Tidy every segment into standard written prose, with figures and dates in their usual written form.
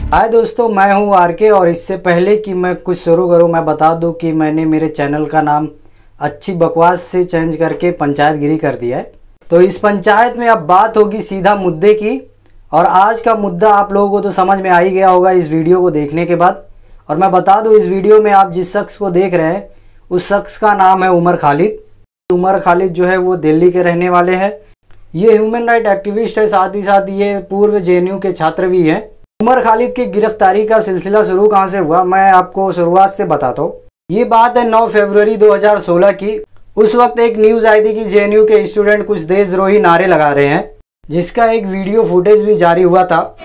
हाय दोस्तों, मैं हूं आरके और इससे पहले कि मैं कुछ शुरू करूं मैं बता दूं कि मैंने मेरे चैनल का नाम अच्छी बकवास से चेंज करके पंचायतगिरी कर दिया है। तो इस पंचायत में अब बात होगी सीधा मुद्दे की, और आज का मुद्दा आप लोगों को तो समझ में आ ही गया होगा इस वीडियो को देखने के बाद। और मैं बता दूं, इस वीडियो में आप जिस शख्स को देख रहे हैं उस शख्स का नाम है उमर खालिद। उमर खालिद जो है वो दिल्ली के रहने वाले हैं। ये ह्यूमन राइट एक्टिविस्ट है, साथ ही साथ ये पूर्व जेएनयू के छात्र भी हैं। उमर खालिद की गिरफ्तारी का सिलसिला शुरू कहाँ से हुआ, मैं आपको शुरुआत से बताता हूँ। ये बात है 9 फरवरी 2016 की। उस वक्त एक न्यूज़ आई थी कि जेएनयू के स्टूडेंट कुछ देशद्रोही नारे लगा रहे हैं, जिसका एक वीडियो फुटेज भी जारी हुआ था।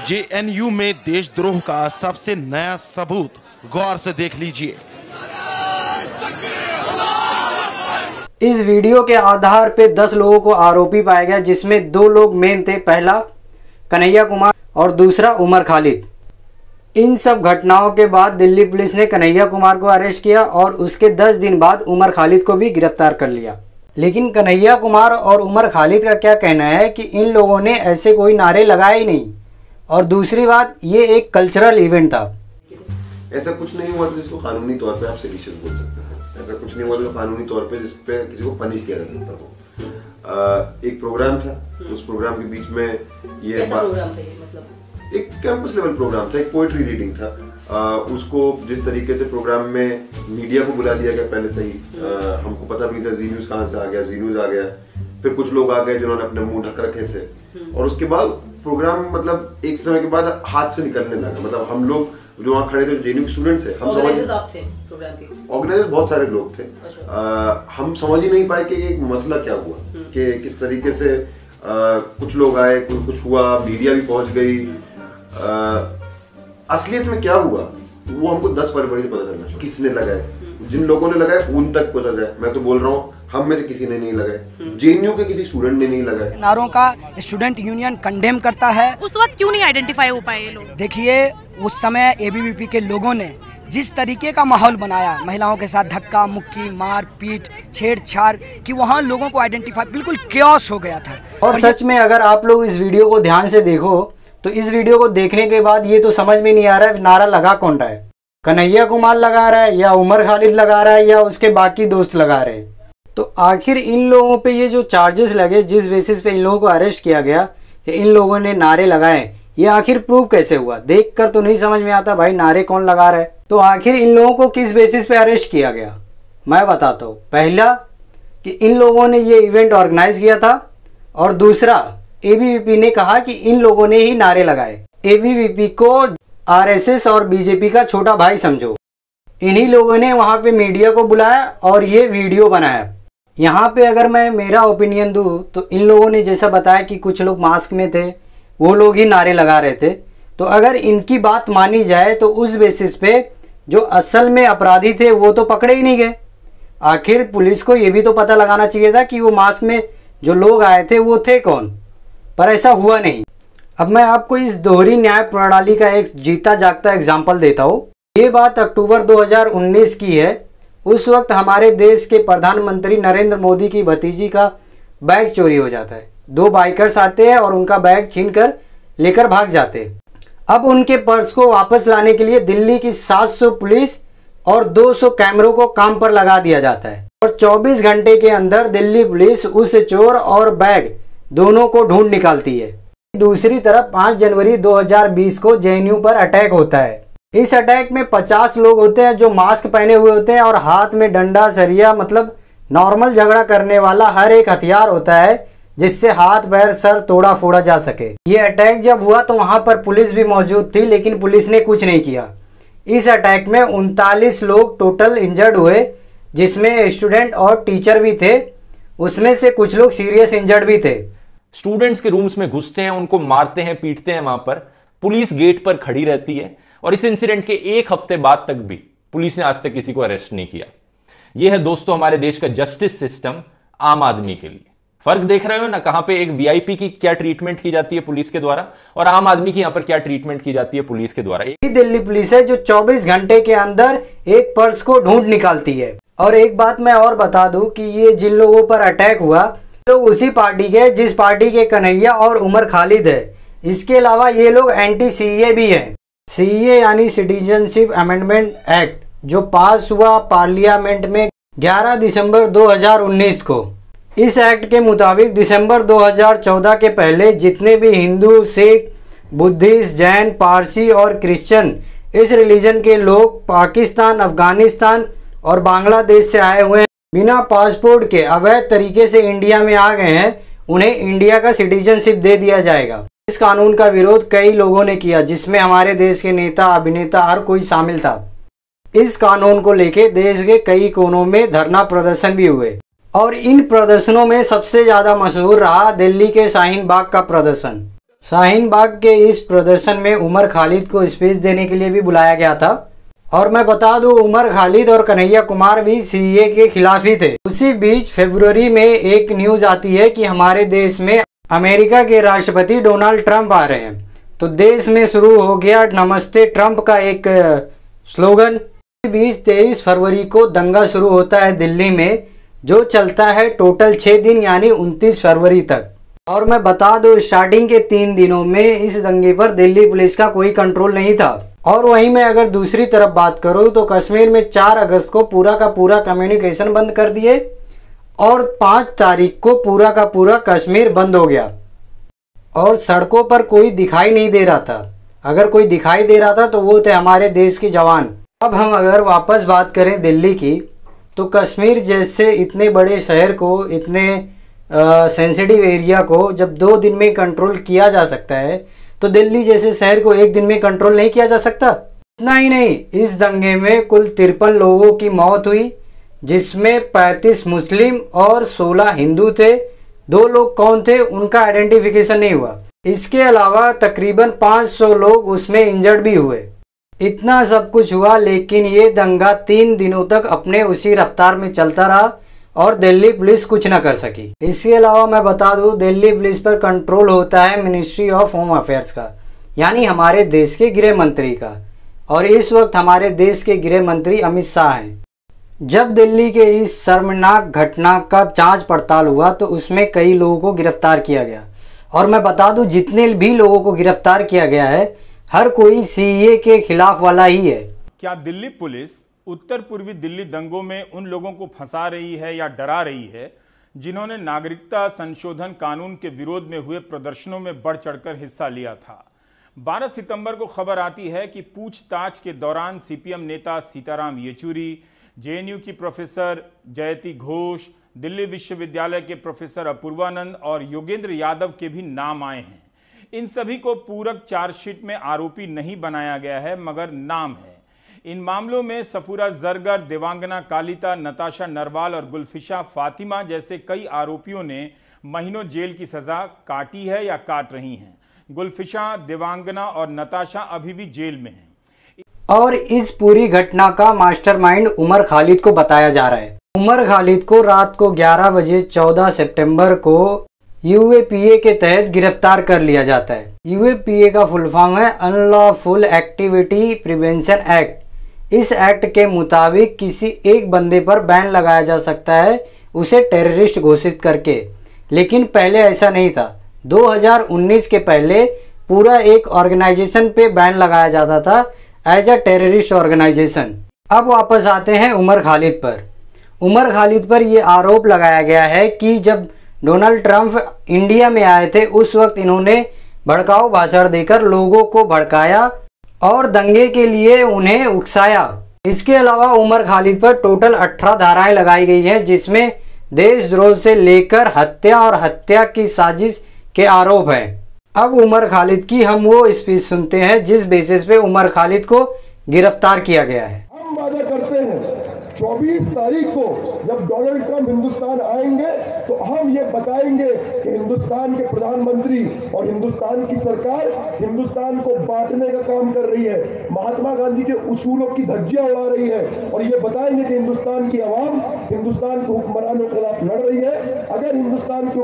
जेएनयू में देशद्रोह का सबसे नया सबूत गौर से देख लीजिए। इस वीडियो के आधार पे 10 लोगों को आरोपी पाया गया, जिसमें 2 लोग मेन थे। पहला कन्हैया कुमार और दूसरा उमर खालिद। इन सब घटनाओं के बाद दिल्ली पुलिस ने कन्हैया कुमार को अरेस्ट किया और उसके 10 दिन बाद उमर खालिद को भी गिरफ्तार कर लिया। लेकिन कन्हैया कुमार और उमर खालिद का क्या कहना है कि इन लोगों ने ऐसे कोई नारे लगाए ही नहीं, और दूसरी बात ये एक कल्चरल इवेंट था। ऐसा कुछ नहीं हुआ जिसको कानूनी तौर पे आप सेडिशियस बोल सकते हैं। ऐसा कुछ नहीं हुआ जो कानूनी तौर पे जिस पे किसी को पनिश किया जा सकता हो। एक प्रोग्राम था, उस प्रोग्राम के बीच में ये मतलब एक कैंपस लेवल प्रोग्राम था, एक पोएट्री रीडिंग था। उसको जिस तरीके से प्रोग्राम में मीडिया को बुला लिया गया पहले से ही, हमको पता भी नहीं था जी न्यूज कहाँ से आ गया, जी न्यूज आ गया। फिर कुछ लोग आ गए जिन्होंने अपने मुंह ढक रखे थे, और उसके बाद प्रोग्राम मतलब एक समय के बाद हाथ से निकलने लगा। मतलब हम लोग जो वहाँ खड़े थे, जेएनयू के स्टूडेंट थे, हम ऑर्गेनाइजर बहुत सारे लोग थे। हम समझ ही नहीं पाए कि ये मसला क्या हुआ, कि किस तरीके से कुछ लोग आए, कुछ हुआ, मीडिया भी पहुंच गई। असलियत में क्या हुआ वो हमको 10 फरवरी से पता चलना, किसने लगाए, जिन लोगों ने लगाए उन तक पहुंचा जाए। मैं तो बोल रहा हूँ हम में से किसी ने नहीं लगाए, जेएनयू के किसी स्टूडेंट ने नहीं लगाए। नारों का स्टूडेंट यूनियन कंडेम करता है। उस वक्त क्यों नहीं आइडेंटिफाई हो पाए ये लोग? देखिए, उस समय एबीवीपी के लोगों ने जिस तरीके का माहौल बनाया, महिलाओं के साथ धक्का मुक्की, मार पीट, छेड़छाड़, कि वहाँ लोगों को आइडेंटिफाई बिल्कुल कैओस हो गया था। और सच में अगर आप लोग इस वीडियो को ध्यान से देखो तो इस वीडियो को देखने के बाद ये तो समझ में नहीं आ रहा है नारा लगा कौन रहा है। कन्हैया कुमार लगा रहा है या उमर खालिद लगा रहा है या उसके बाकी दोस्त लगा रहे हैं। तो आखिर इन लोगों पे ये जो चार्जेस लगे, जिस बेसिस पे इन लोगों को अरेस्ट किया गया कि इन लोगों ने नारे लगाए, ये आखिर प्रूव कैसे हुआ? देखकर तो नहीं समझ में आता भाई नारे कौन लगा रहा है। तो आखिर इन लोगों को किस बेसिस पे अरेस्ट किया गया, मैं बताता हूँ। पहला कि इन लोगों ने ये इवेंट ऑर्गेनाइज किया था, और दूसरा एबीवीपी ने कहा कि इन लोगों ने ही नारे लगाए। एबीवीपी को आरएसएस और बीजेपी का छोटा भाई समझो। इन्हीं लोगों ने वहाँ पे मीडिया को बुलाया और ये वीडियो बनाया। यहाँ पे अगर मैं मेरा ओपिनियन दूँ तो इन लोगों ने जैसा बताया कि कुछ लोग मास्क में थे, वो लोग ही नारे लगा रहे थे। तो अगर इनकी बात मानी जाए तो उस बेसिस पे जो असल में अपराधी थे वो तो पकड़े ही नहीं गए। आखिर पुलिस को ये भी तो पता लगाना चाहिए था कि वो मास्क में जो लोग आए थे वो थे कौन, पर ऐसा हुआ नहीं। अब मैं आपको इस दोहरी न्याय प्रणाली का एक जीता जागता एग्जाम्पल देता हूँ। ये बात अक्टूबर 2019 की है। उस वक्त हमारे देश के प्रधानमंत्री नरेंद्र मोदी की भतीजी का बैग चोरी हो जाता है। 2 बाइकर्स आते हैं और उनका बैग छीनकर लेकर भाग जाते हैं। अब उनके पर्स को वापस लाने के लिए दिल्ली की 700 पुलिस और 200 कैमरों को काम पर लगा दिया जाता है, और 24 घंटे के अंदर दिल्ली पुलिस उस चोर और बैग दोनों को ढूंढ निकालती है। दूसरी तरफ 5 जनवरी 2020 को जेएनयू पर अटैक होता है। इस अटैक में 50 लोग होते हैं जो मास्क पहने हुए होते हैं और हाथ में डंडा, सरिया, मतलब नॉर्मल झगड़ा करने वाला हर एक हथियार होता है जिससे हाथ पैर सर तोड़ा फोड़ा जा सके। ये अटैक जब हुआ तो वहां पर पुलिस भी मौजूद थी, लेकिन पुलिस ने कुछ नहीं किया। इस अटैक में 39 लोग टोटल इंजर्ड हुए, जिसमें स्टूडेंट और टीचर भी थे। उसमें से कुछ लोग सीरियस इंजर्ड भी थे। स्टूडेंट्स के रूम्स में घुसते हैं, उनको मारते हैं, पीटते हैं। वहां पर पुलिस गेट पर खड़ी रहती है, और इस इंसिडेंट के 1 हफ्ते बाद तक भी पुलिस ने आज तक किसी को अरेस्ट नहीं किया। यह है दोस्तों हमारे देश का जस्टिस सिस्टम आम आदमी के लिए। फर्क देख रहे हो ना, कहां पे एक वीआईपी की क्या ट्रीटमेंट की जाती है पुलिस के द्वारा और आम आदमी की यहां पर क्या ट्रीटमेंट की जाती है पुलिस के द्वारा। दिल्ली पुलिस है जो 24 घंटे के अंदर एक पर्स को ढूंढ निकालती है। और एक बात मैं और बता दूं कि ये जिन लोगों पर अटैक हुआ लोग उसी पार्टी के जिस पार्टी के कन्हैया और उमर खालिद है। इसके अलावा ये लोग एंटी सीए भी हैं। सीए यानी सिटीजनशिप अमेंडमेंट एक्ट जो पास हुआ पार्लियामेंट में 11 दिसंबर 2019 को। इस एक्ट के मुताबिक दिसंबर 2014 के पहले जितने भी हिंदू, सिख, बुद्धिस्ट, जैन, पारसी और क्रिश्चियन इस रिलीजन के लोग पाकिस्तान, अफगानिस्तान और बांग्लादेश से आए हुए हैं, बिना पासपोर्ट के अवैध तरीके से इंडिया में आ गए हैं, उन्हें इंडिया का सिटीजनशिप दे दिया जाएगा। इस कानून का विरोध कई लोगों ने किया जिसमें हमारे देश के नेता, अभिनेता हर कोई शामिल था। इस कानून को लेके देश के कई कोनों में धरना प्रदर्शन भी हुए और इन प्रदर्शनों में सबसे ज्यादा मशहूर रहा दिल्ली के शाहीन बाग का प्रदर्शन। शाहीन बाग के इस प्रदर्शन में उमर खालिद को स्पीच देने के लिए भी बुलाया गया था। और मैं बता दूं उमर खालिद और कन्हैया कुमार भी सीए के खिलाफ ही थे। उसी बीच फरवरी में एक न्यूज आती है कि हमारे देश में अमेरिका के राष्ट्रपति डोनाल्ड ट्रंप आ रहे हैं, तो देश में शुरू हो गया नमस्ते ट्रंप का एक स्लोगन। इसी बीच 23 फरवरी को दंगा शुरू होता है दिल्ली में जो चलता है टोटल 6 दिन यानी 29 फरवरी तक। और मैं बता दूं स्टार्टिंग के 3 दिनों में इस दंगे पर दिल्ली पुलिस का कोई कंट्रोल नहीं था। और वहीं मैं अगर दूसरी तरफ बात करूं तो कश्मीर में 4 अगस्त को पूरा का पूरा कम्युनिकेशन बंद कर दिए और 5 तारीख को पूरा का पूरा कश्मीर बंद हो गया और सड़कों पर कोई दिखाई नहीं दे रहा था। अगर कोई दिखाई दे रहा था तो वो थे हमारे देश के जवान। अब हम अगर वापस बात करें दिल्ली की तो कश्मीर जैसे इतने बड़े शहर को, इतने सेंसिटिव एरिया को जब 2 दिन में कंट्रोल किया जा सकता है तो दिल्ली जैसे शहर को 1 दिन में कंट्रोल नहीं किया जा सकता। इतना ही नहीं, इस दंगे में कुल 53 लोगों की मौत हुई जिसमें 35 मुस्लिम और 16 हिंदू थे। 2 लोग कौन थे उनका आइडेंटिफिकेशन नहीं हुआ। इसके अलावा तकरीबन 500 लोग उसमें इंजर्ड भी हुए। इतना सब कुछ हुआ लेकिन ये दंगा 3 दिनों तक अपने उसी रफ्तार में चलता रहा और दिल्ली पुलिस कुछ न कर सकी। इसके अलावा मैं बता दूं दिल्ली पुलिस पर कंट्रोल होता है मिनिस्ट्री ऑफ होम अफेयर्स का, यानी हमारे देश के गृह मंत्री का। और इस वक्त हमारे देश के गृह मंत्री अमित शाह हैं। जब दिल्ली के इस शर्मनाक घटना का जांच पड़ताल हुआ तो उसमें कई लोगों को गिरफ्तार किया गया। और मैं बता दूं जितने भी लोगों को गिरफ्तार किया गया है हर कोई सीए के खिलाफ वाला ही है। क्या दिल्ली पुलिस उत्तर पूर्वी दिल्ली दंगों में उन लोगों को फंसा रही है या डरा रही है जिन्होंने नागरिकता संशोधन कानून के विरोध में हुए प्रदर्शनों में बढ़ चढ़कर हिस्सा लिया था? 12 सितंबर को खबर आती है कि पूछताछ के दौरान सीपीएम नेता सीताराम येचुरी, जेएनयू की प्रोफेसर जयति घोष, दिल्ली विश्वविद्यालय के प्रोफेसर अपूर्वानंद और योगेंद्र यादव के भी नाम आए हैं। इन सभी को पूरक चार्जशीट में आरोपी नहीं बनाया गया है मगर नाम है। इन मामलों में सफूरा जरगर, देवांगना कालिता, नताशा नरवाल और गुलफिशा फातिमा जैसे कई आरोपियों ने महीनों जेल की सजा काटी है या काट रही हैं। गुलफिशा, देवांगना और नताशा अभी भी जेल में हैं। और इस पूरी घटना का मास्टरमाइंड उमर खालिद को बताया जा रहा है। उमर खालिद को रात को 11 बजे 14 सितंबर को यूएपीए के तहत गिरफ्तार कर लिया जाता है। यूएपीए का फुल फॉर्म है अनलॉफुल एक्टिविटी प्रिवेंशन एक्ट। इस एक्ट के मुताबिक किसी एक बंदे पर बैन लगाया जा सकता है उसे टेररिस्ट घोषित करके, लेकिन पहले ऐसा नहीं था। 2019 के पहले पूरा एक ऑर्गेनाइजेशन पे बैन लगाया जाता था एज अ टेररिस्ट ऑर्गेनाइजेशन। अब वापस आते हैं उमर खालिद पर। उमर खालिद पर यह आरोप लगाया गया है कि जब डोनाल्ड ट्रंप इंडिया में आए थे उस वक्त इन्होंने भड़काऊ भाषण देकर लोगों को भड़काया और दंगे के लिए उन्हें उकसाया। इसके अलावा उमर खालिद पर टोटल 18 धाराएं लगाई गई हैं जिसमें देशद्रोह से लेकर हत्या और हत्या की साजिश के आरोप हैं। अब उमर खालिद की हम वो स्पीच सुनते हैं जिस बेसिस पे उमर खालिद को गिरफ्तार किया गया है। हम वादा करते हैं 24 तारीख को जब डोनाल्ड ट्रंप हिंदुस्तान आएंगे तो हम ये बताएंगे कि हिंदुस्तान के प्रधानमंत्री और हिंदुस्तान की सरकार हिंदुस्तान को बांटने का काम कर रही है, महात्मा गांधी के उसूलों की धज्जियां उड़ा रही है और ये बताएंगे कि हिंदुस्तान की आवाम हिंदुस्तान के हुक्मरानों के खिलाफ लड़ रही है। अगर हिंदुस्तान के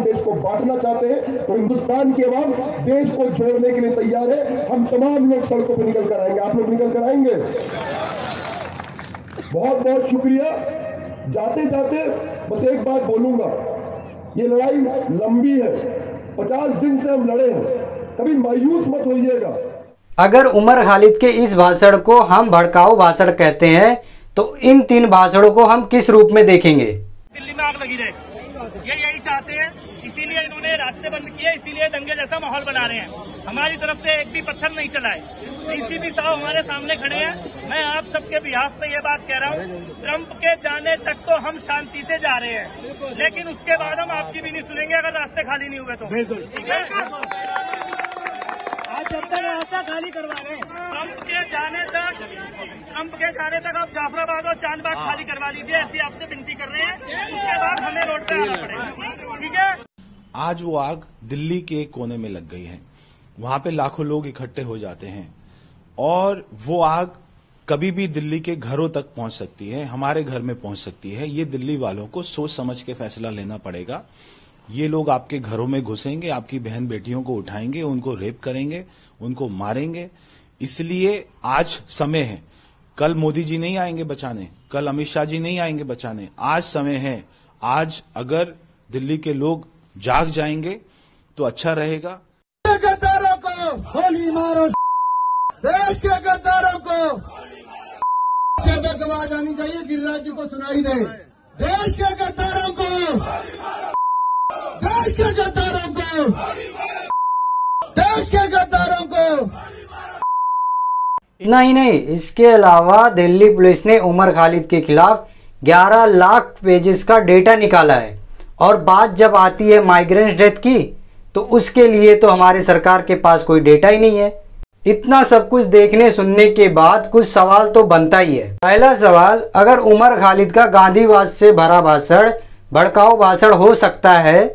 देश को बांटना चाहते हैं, तो हिंदुस्तान की आवाम देश को जोड़ने के लिए तैयार है। हम तमाम लोग सड़कों पर निकल कर आएंगे। आप लोग निकल कर आएंगे। बहुत बहुत शुक्रिया। जाते जाते बस एक बात बोलूंगा, ये लड़ाई लंबी है, 50 दिन से हम लड़े हैं, कभी मायूस मत होइएगा। अगर उमर खालिद के इस भाषण को हम भड़काऊ भाषण कहते हैं तो इन 3 भाषणों को हम किस रूप में देखेंगे? दिल्ली में आग लगी रहे, ये यही चाहते हैं, इसीलिए इन्होंने रास्ते बंद किए, इसीलिए दंगे जैसा माहौल बना रहे हैं। हमारी तरफ से एक भी पत्थर नहीं चलाए। डीसीपी साहब हमारे सामने खड़े हैं। मैं आप सबके बिहाफ पे ये बात कह रहा हूँ, ट्रंप के जाने तक तो हम शांति से जा रहे हैं, लेकिन उसके बाद हम आपकी भी नहीं सुनेंगे अगर रास्ते खाली नहीं हुए तो। ठीक है, आज जब तक रास्ता खाली करवा रहे हैं, ट्रंप के जाने तक आप जाफराबाद और चांदबाग खाली करवा लीजिए, ऐसी आपसे विनती कर रहे हैं। उसके बाद हमें रोड पे आना पड़ेगा। ठीक है। आज वो आग दिल्ली के एक कोने में लग गई है, वहां पे लाखों लोग इकट्ठे हो जाते हैं और वो आग कभी भी दिल्ली के घरों तक पहुंच सकती है, हमारे घर में पहुंच सकती है। ये दिल्ली वालों को सोच समझ के फैसला लेना पड़ेगा। ये लोग आपके घरों में घुसेंगे, आपकी बहन बेटियों को उठाएंगे, उनको रेप करेंगे, उनको मारेंगे। इसलिए आज समय है। कल मोदी जी नहीं आएंगे बचाने, कल अमित शाह जी नहीं आएंगे बचाने, आज समय है। आज अगर दिल्ली के लोग जाग जाएंगे तो अच्छा रहेगा। गद्दारों को गोली मारो, देश के गद्दारों को आवाज आनी चाहिए, गिरिराज जी को सुनाई दे। देश के गद्दारों को, देश के गद्दारों को, देश के गद्दारों को। नहीं, इसके अलावा दिल्ली पुलिस ने उमर खालिद के खिलाफ 11 लाख पेजेस का डेटा निकाला है। और बात जब आती है माइग्रेंट डेथ की, तो उसके लिए तो हमारी सरकार के पास कोई डेटा ही नहीं है। इतना सब कुछ देखने सुनने के बाद कुछ सवाल तो बनता ही है। पहला सवाल, अगर उमर खालिद का गांधीवाद से भरा भाषण भड़काऊ भाषण हो सकता है,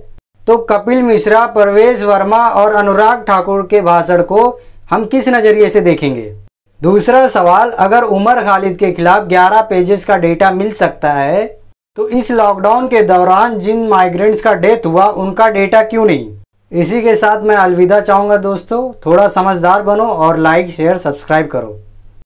तो कपिल मिश्रा, परवेज वर्मा और अनुराग ठाकुर के भाषण को हम किस नजरिए से देखेंगे? दूसरा सवाल, अगर उमर खालिद के खिलाफ 11 पेजेस का डेटा मिल सकता है, तो इस लॉकडाउन के दौरान जिन माइग्रेंट्स का डेथ हुआ उनका डेटा क्यों नहीं? इसी के साथ मैं अलविदा चाहूँगा दोस्तों। थोड़ा समझदार बनो और लाइक शेयर सब्सक्राइब करो।